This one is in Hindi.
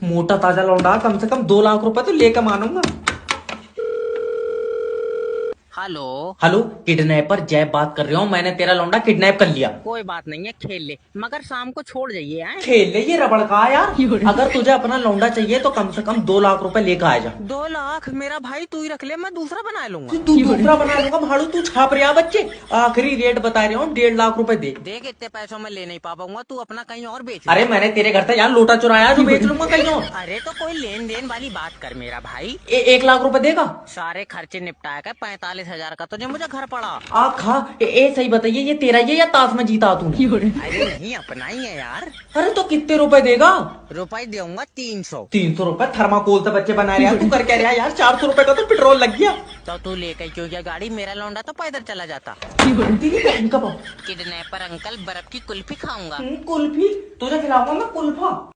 मोटा ताजा लौंडा, कम से कम 2 लाख रुपए तो लेकर मानूंगा। हेलो। हेलो, किडनैपर जय बात कर रहा हूँ। मैंने तेरा लौंडा किडनैप कर लिया। कोई बात नहीं है, खेल ले, मगर शाम को छोड़ जाइए। हैं खेल ले ये रबड़ का यार। अगर तुझे अपना लौंडा चाहिए तो कम से कम 2 लाख रुपए लेकर आ जा। 2 लाख मेरा भाई, तू ही रख ले, मैं दूसरा बना लूंगा। तू दूसरा बना लूंगा भाड़ू, तू छाप रहा बच्चे। आखिरी रेट बता रहे हो, 1.5 लाख रुपए दे। देख, इतने पैसों में ले नहीं पाऊंगा, तू अपना कहीं और बेच अरे ले। मैंने तेरे घर से यार लोटा चुराया जो बेच लूंगा कहीं और। अरे तो कोई लेन देन वाली बात कर मेरा भाई। 1 लाख रुपए देगा। सारे खर्चे निपटाया कर, 45,000 का तुझे मुझे घर पड़ा। आखा सही बताइए, ये तेरा ये या ताश में जीता तू? अरे नहीं, अपना ही है यार। अरे तो कितने रुपए देगा? रुपए दूंगा 300। 300 रुपए थर्माकोल से बच्चे बना रहा है, तू कर क्या रहा है यार? 400 रुपए का तो पेट्रोल लग गया। तो तू लेकर क्यों गया गाड़ी? मेरा लौंडा तो पैदल चला जाता। तेरी बहन का बाप। किडनैपर अंकल, बर्फ की कुल्फी खाऊंगा। कुल्फी? तुझे खिलाऊंगा मैं कुल्फा।